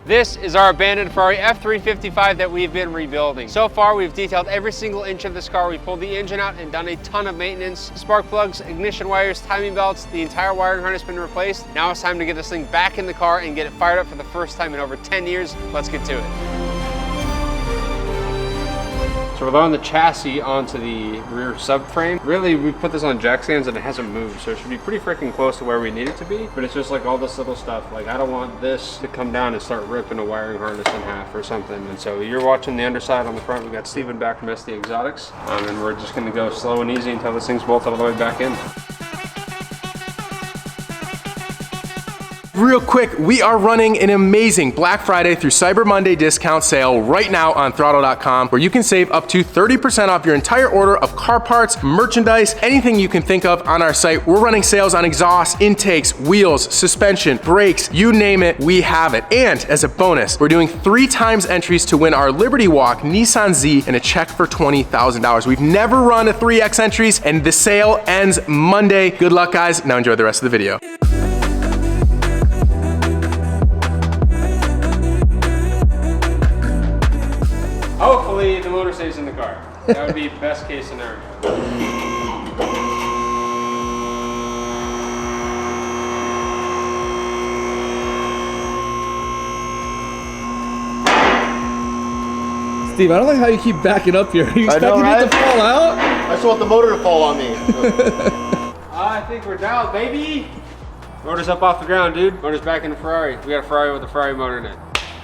This is our abandoned Ferrari F355 that we've been rebuilding. So far, we've detailed every single inch of this car. We pulled the engine out and done a ton of maintenance. Spark plugs, ignition wires, timing belts, the entire wiring harness has been replaced. Now it's time to get this thing back in the car and get it fired up for the first time in over 10 years. Let's get to it. So we're loading the chassis onto the rear subframe. Really, we put this on jack stands and it hasn't moved, so it should be pretty freaking close to where we need it to be. But it's just like all this little stuff. Like, I don't want this to come down and start ripping a wiring harness in half or something. And so you're watching the underside on the front. We got Steven back from SD Exotics. And we're just gonna go slow and easy until this thing's bolted all the way back in. Real quick, we are running an amazing Black Friday through Cyber Monday discount sale right now on throtl.com, where you can save up to 30% off your entire order of car parts, merchandise, anything you can think of on our site. We're running sales on exhaust, intakes, wheels, suspension, brakes, you name it, we have it. And as a bonus, we're doing 3 times entries to win our Liberty Walk Nissan Z and a check for $20,000. We've never run a 3X entries, and the sale ends Monday. Good luck, guys. Now enjoy the rest of the video. Hopefully the motor stays in the car. That would be best case scenario. Steve, I don't like how you keep backing up here. Are you expecting it to fall out? I just want the motor to fall on me. I think we're dialed, baby. Motor's up off the ground, dude. Motor's back in the Ferrari. We got a Ferrari with a Ferrari motor in it.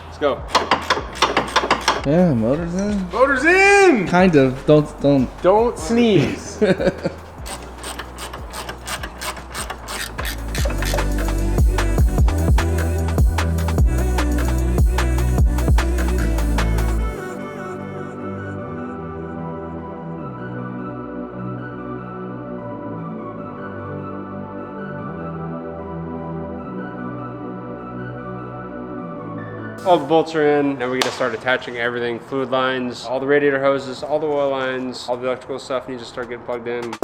Let's go. Yeah, motor's in. Motor's in! Kind of. Don't sneeze. All the bolts are in. Now we're gonna start attaching everything. Fluid lines, all the radiator hoses, all the oil lines, all the electrical stuff needs to start getting plugged in.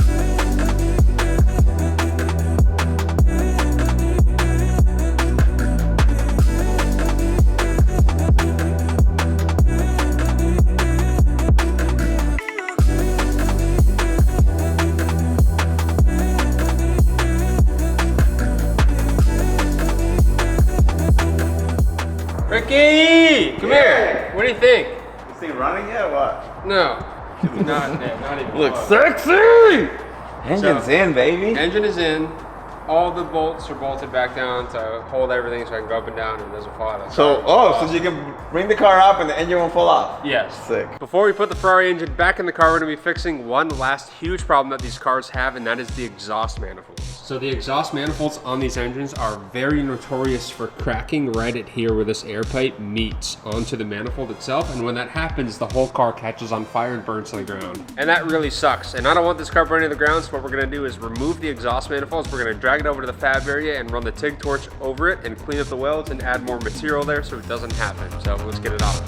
Ricky! Come here! What do you think? This thing running yet or what? No. Not even. Looks sexy! Engine's So, in, baby. Engine is in. All the bolts are bolted back down to hold everything so I can go up and down and it doesn't fall out of the car. So you can bring the car up and the engine won't fall off? Yes. Sick. Before we put the Ferrari engine back in the car, we're gonna be fixing one last huge problem that these cars have, and that is the exhaust manifolds. So the exhaust manifolds on these engines are very notorious for cracking right at here where this air pipe meets onto the manifold itself, and when that happens, the whole car catches on fire and burns to the ground. And that really sucks, and I don't want this car burning to the ground, so what we're gonna do is remove the exhaust manifolds. We're gonna drag it over to the fab area and run the TIG torch over it and clean up the welds and add more material there so it doesn't happen. So let's get it off.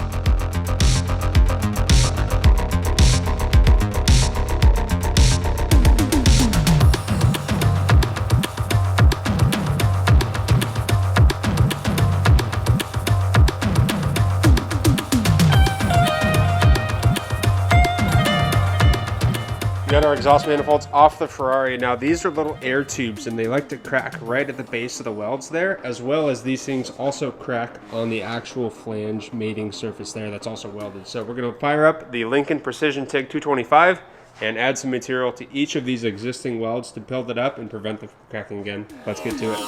We got our exhaust manifolds off the Ferrari. Now these are little air tubes and they like to crack right at the base of the welds there, as well as these things also crack on the actual flange mating surface there that's also welded. So we're gonna fire up the Lincoln Precision TIG 225 and add some material to each of these existing welds to build it up and prevent the cracking again. Let's get to it.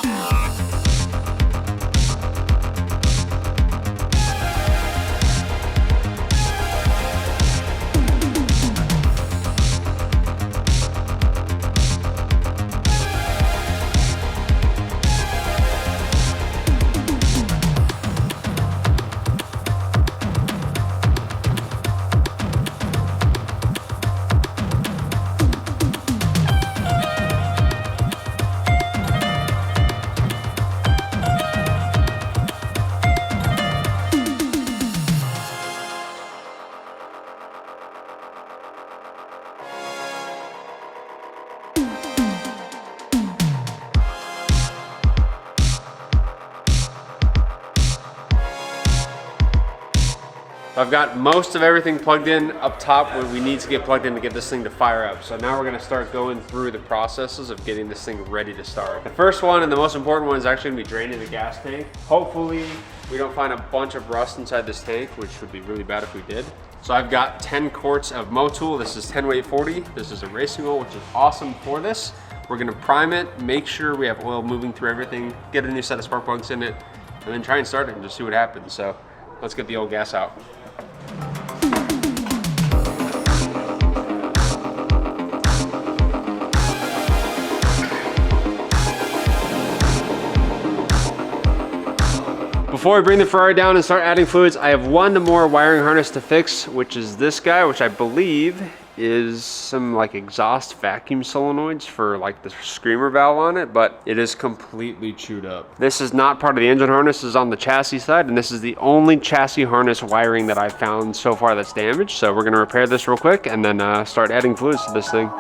I've got most of everything plugged in up top where we need to get plugged in to get this thing to fire up. So now we're gonna start going through the processes of getting this thing ready to start. The first one and the most important one is actually gonna be draining the gas tank. Hopefully we don't find a bunch of rust inside this tank, which would be really bad if we did. So I've got 10 quarts of Motul. This is 10 weight 40. This is a racing oil, which is awesome for this. We're gonna prime it, make sure we have oil moving through everything, get a new set of spark plugs in it, and then try and start it and just see what happens. So let's get the old gas out. Before we bring the Ferrari down and start adding fluids, I have one more wiring harness to fix, which is this guy, which I believe is some like exhaust vacuum solenoids for like the screamer valve on it, but it is completely chewed up. This is not part of the engine harness, this is on the chassis side, and this is the only chassis harness wiring that I've found so far that's damaged. So we're gonna repair this real quick and then start adding fluids to this thing.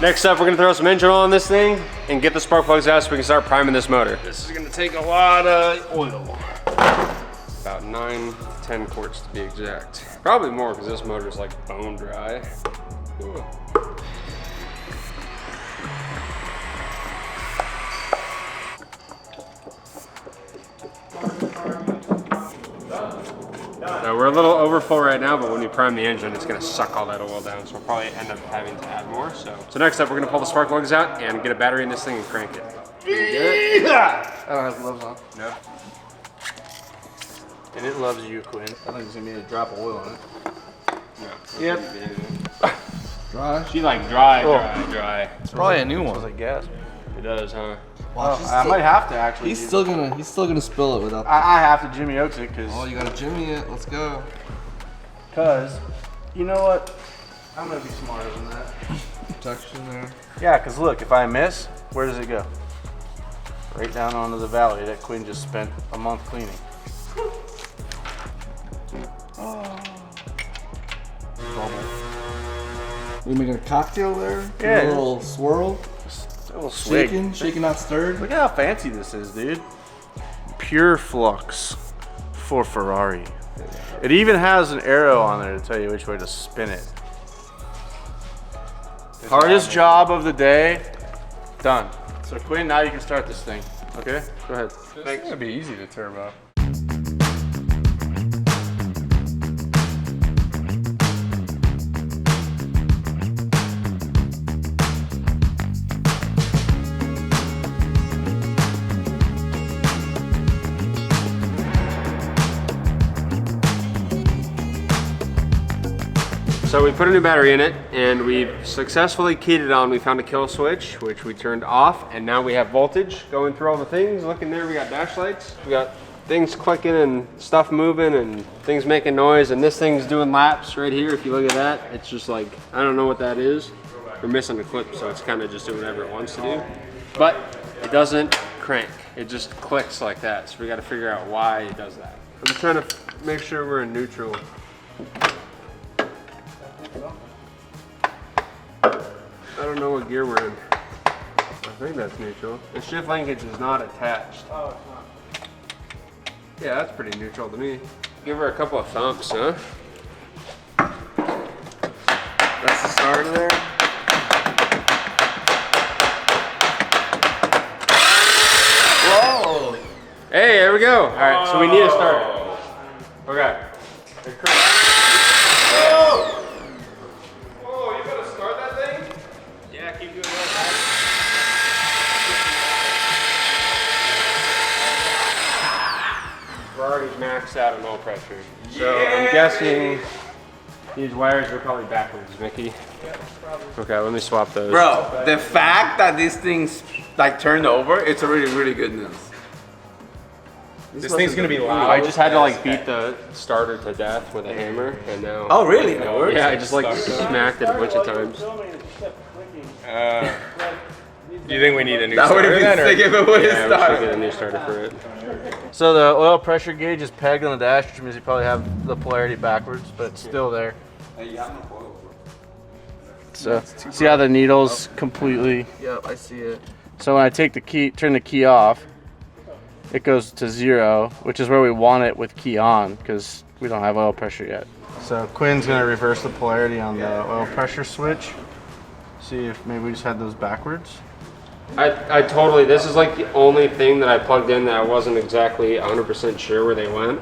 Next up, we're gonna throw some engine oil on this thing and get the spark plugs out so we can start priming this motor. This is gonna take a lot of oil. About 9 to 10 quarts to be exact. Probably more because this motor is like bone dry. Ooh. So we're a little overfull right now, but when we prime the engine, it's gonna suck all that oil down, so we'll probably end up having to add more. So next up, we're gonna pull the spark plugs out and get a battery in this thing and crank it. I don't have gloves on. No. And it loves you, Quinn. I think it's gonna be a drop of oil on it. No. Yep. Dry? She like dry. It's probably a new one. Smells like gas. It does, huh? Wow, I might have to actually. He's still gonna spill it without. I have to Jimmy Oaks it because. Oh, you gotta Jimmy it. Let's go. Cause, you know what? I'm gonna be smarter than that. Protection there. Yeah, cause look, if I miss, where does it go? Right down onto the valley that Quinn just spent a month cleaning. We making a cocktail there? Yeah. A little swirl. A little swig. Shaking, not stirred. Look at how fancy this is, dude. Pure flux for Ferrari. It even has an arrow on there to tell you which way to spin it. Hardest job of the day, done. So Quinn, now you can start this thing. Okay, go ahead. It's gonna be easy to turbo. So we put a new battery in it and we've successfully keyed it on. We found a kill switch, which we turned off, and now we have voltage going through all the things. Look in there, we got dash lights. We got things clicking and stuff moving and things making noise, and this thing's doing laps right here. If you look at that, it's just like, I don't know what that is. We're missing a clip, so it's kind of just doing whatever it wants to do. But it doesn't crank. It just clicks like that. So we got to figure out why it does that. I'm trying to make sure we're in neutral. I don't know what gear we're in. I think that's neutral. The shift linkage is not attached. Oh, it's not. Yeah, that's pretty neutral to me. Give her a couple of thumps, huh? That's the starter there. Whoa! Hey, there we go. All right, so we need a starter. Okay. We're already maxed out on oil pressure. So I'm guessing these wires are probably backwards, Mickey. Okay, let me swap those. Bro, the fact that this thing's like turned over, it's already really good news. This thing's gonna be loud. I just had to like beat the starter to death with a hammer, and now. Oh really? It works? Yeah, I just like smacked it a bunch of times. Do you think we need a new That would starter have then? been sick if it would have Yeah, we should started. get a new starter for it. So the oil pressure gauge is pegged on the dash, which means you probably have the polarity backwards, but it's still there. So see how the needle's completely. Yep, I see it. So when I take the key, turn the key off, it goes to 0, which is where we want it with key on, because we don't have oil pressure yet. So Quinn's gonna reverse the polarity on the oil pressure switch. See if maybe we just had those backwards. I totally, this is like the only thing that I plugged in that I wasn't exactly 100% sure where they went.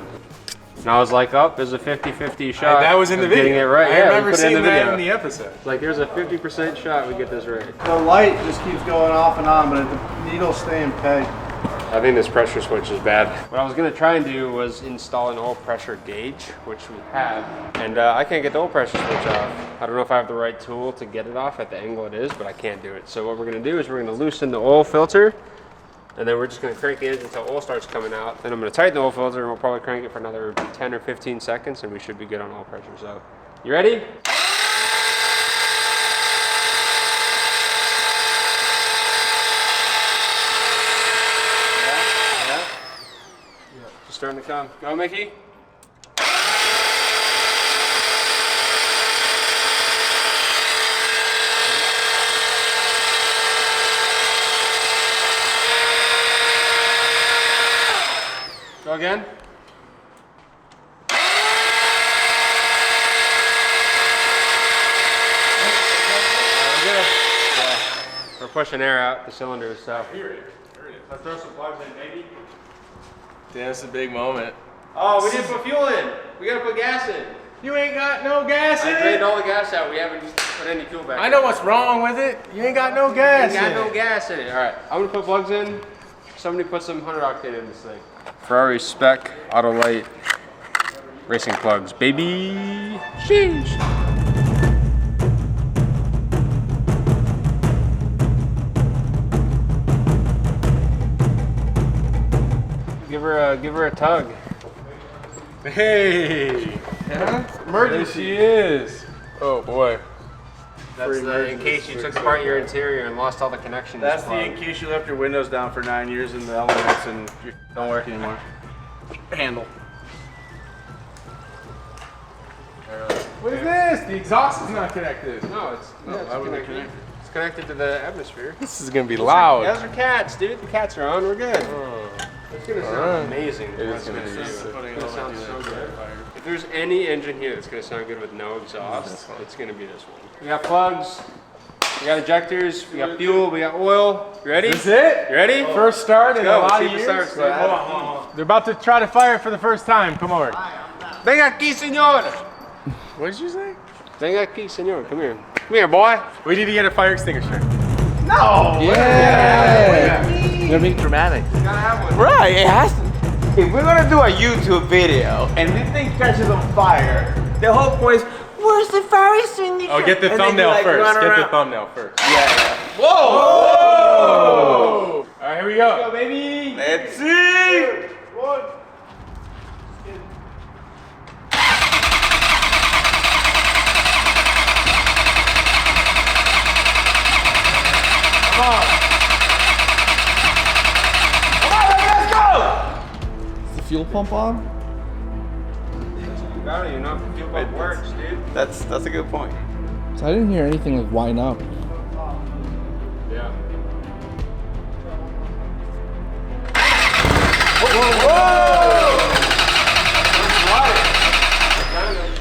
And I was like, oh, there's a 50-50 shot. That was in the of video. getting it right. I Yeah, we remember put it seeing in the that video. in the episode. It's like, there's a 50% shot we get this right. The light just keeps going off and on, but the needle's staying pegged. I think this pressure switch is bad. What I was gonna try and do was install an oil pressure gauge, which we have, and I can't get the oil pressure switch off. I don't know if I have the right tool to get it off at the angle it is, but I can't do it. So what we're gonna do is we're gonna loosen the oil filter, and then we're just gonna crank the engine until oil starts coming out. Then I'm gonna tighten the oil filter, and we'll probably crank it for another 10 or 15 seconds, and we should be good on oil pressure. So, you ready? Just starting to come. Go, Mickey. Go again. We're pushing air out the cylinders, so. Let's throw some plugs in, baby. Damn, it's a big moment. Oh, we didn't put fuel in. We gotta put gas in. You ain't got no gas I in drained it. all the gas out. We haven't put any fuel back. I know what's wrong with it. You ain't got no gas Got in no it. gas in it. All right, I'm gonna put plugs in. Somebody put some 100 octane in this thing. Ferrari spec auto light racing plugs, baby. Sheesh. Give her a tug. Hey. There she is. Oh boy. That's in case you took apart your interior and lost all the connections. That's in case you left your windows down for 9 years in the elements and you don't work anymore. Handle. What is this? The exhaust is not connected. No, it's connected. It's connected to the atmosphere. This is gonna be loud. Those are cats, dude. The cats are on. We're good. It's gonna sound amazing. is gonna be It's sick. gonna sound so good. If there's any engine here that's gonna sound good with no exhaust, it's gonna be this one. We got plugs. We got ejectors. We got fuel. We got oil. You ready? Is it? You ready? First start in Go. a lot See of if it years. starts. Hold on, hold on. They're about to try to fire it for the first time. Come over. Venga aquí, señor. What did you say? Venga aquí, señor. Come here. Come here, boy. We need to get a fire extinguisher. Yeah. You know what I mean? Dramatic. Gotta have one. Right, it has to. If we're gonna do a YouTube video and this thing catches on fire, the whole point is, where's the fire extinguisher? Oh, get the And then thumbnail you, like, first. run Get the around. thumbnail first. Yeah. Whoa! All right, here we go. Baby. Let's see. Is the fuel pump on? You got it. You know if the fuel pump works, dude. That's a good point. So I didn't hear anything like whine up. Yeah.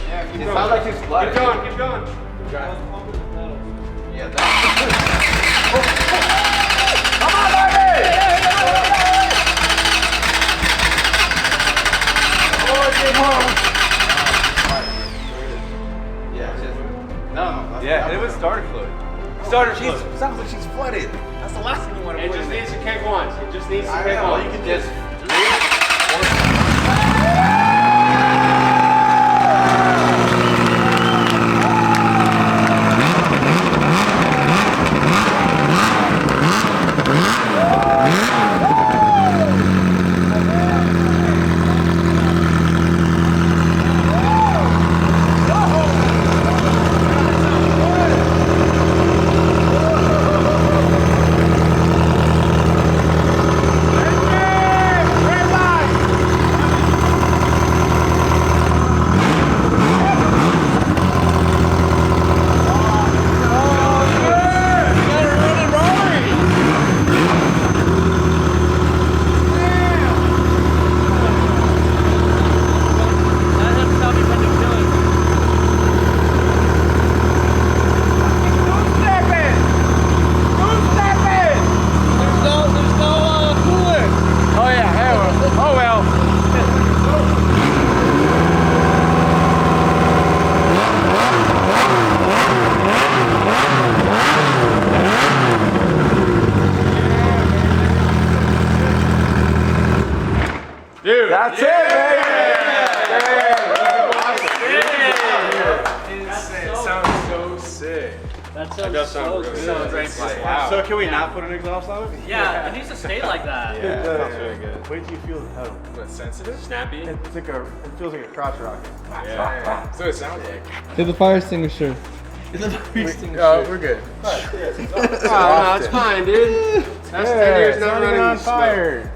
Yeah, keep It going. sounds like it's flooded. Keep going, keep going. Yeah, that's. Yeah, it was starter fluid. Sounds like she's flooded. That's the last thing you want to It put just in needs to kick once. It just needs to I kick know, once. you can just. That's it, baby. Sounds so sick. That sounds so good. Wow. So can we not put an exhaust on it? Yeah, it needs to stay like that. Yeah, that sounds really good. Wait till you feel the pedal. What, sensitive? Snappy. It feels like a crotch rocket. Yeah. So it sounds like. Hit the fire extinguisher. Oh, we're good. Oh, no, it's fine, dude. That's 10 years not running on smoke. fire.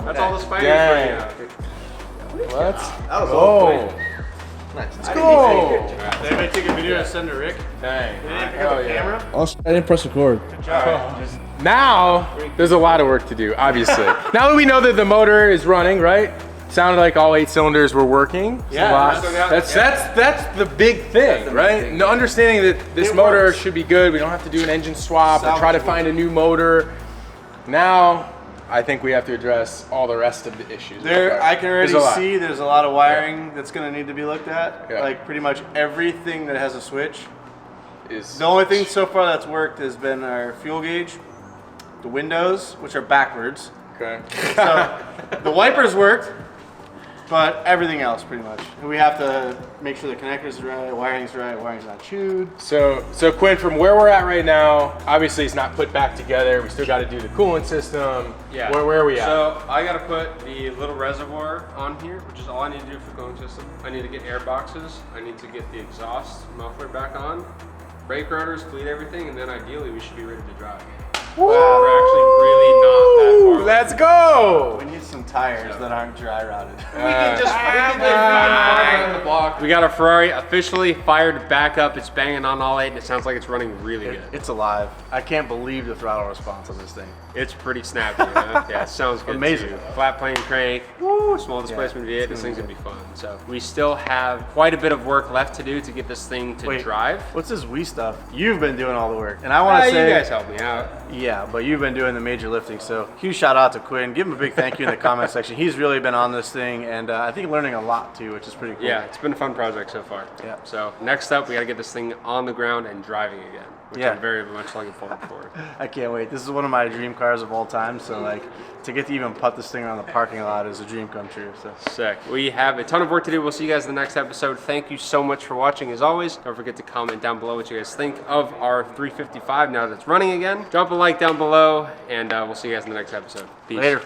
That's all the spider Yeah. out. What? That was Oh. Let's go. Did anybody take a video and send to Rick? Dang. Oh, yeah. I didn't press record. Now, there's a lot of work to do, obviously. Now that we know that the motor is running, right? Sounded like all 8 cylinders were working. Yeah. That's the big thing, right? No, understanding that this motor should be good. We don't have to do an engine swap or try to find a new motor. Now, I think we have to address all the rest of the issues. I can already There's a lot. see there's a lot of wiring that's going to need to be looked at. Yeah. Like pretty much everything that has a switch. Is The only thing so far that's worked has been our fuel gauge, the windows, which are backwards. okay. So the wipers worked, but everything else pretty much. We have to make sure the connectors are right, wiring's right, wiring's not chewed. So Quinn, from where we're at right now, obviously it's not put back together. We still got to do the coolant system. Yeah. Where are we at? So I gotta put the little reservoir on here, which is all I need to do for the cooling system. I need to get air boxes. I need to get the exhaust muffler back on, brake rotors, bleed everything, and then ideally we should be ready to drive. We're actually really not that far. Let's go. We need some tires that aren't dry rotted. We got our Ferrari officially fired back up. It's banging on all 8, and it sounds like it's running really good. It's alive. I can't believe the throttle response on this thing. It's pretty snappy. Yeah, it sounds good. Amazing. Too. Flat plane crank. Woo, small displacement V8. This thing's gonna be fun. So we still have quite a bit of work left to do to get this thing to drive. What's this wee stuff? You've been doing all the work, and I want to say you guys help me out. Yeah, but you've been doing the major lifting, so huge shout out to Quinn. Give him a big thank you in the comment section. He's really been on this thing, and I think learning a lot too, which is pretty cool. Yeah, it's been a fun project so far. Yeah. So next up, we got to get this thing on the ground and driving again, which Yeah. I'm very much looking forward for. I can't wait. This is one of my dream cars of all time, so like to get to even putt this thing around the parking lot is a dream come true. So Sick. We have a ton of work to do. We'll see you guys in the next episode. Thank you so much for watching. As always, don't forget to comment down below what you guys think of our 355 now that it's running again. Drop a like down below, and we'll see you guys in the next episode. Peace. later.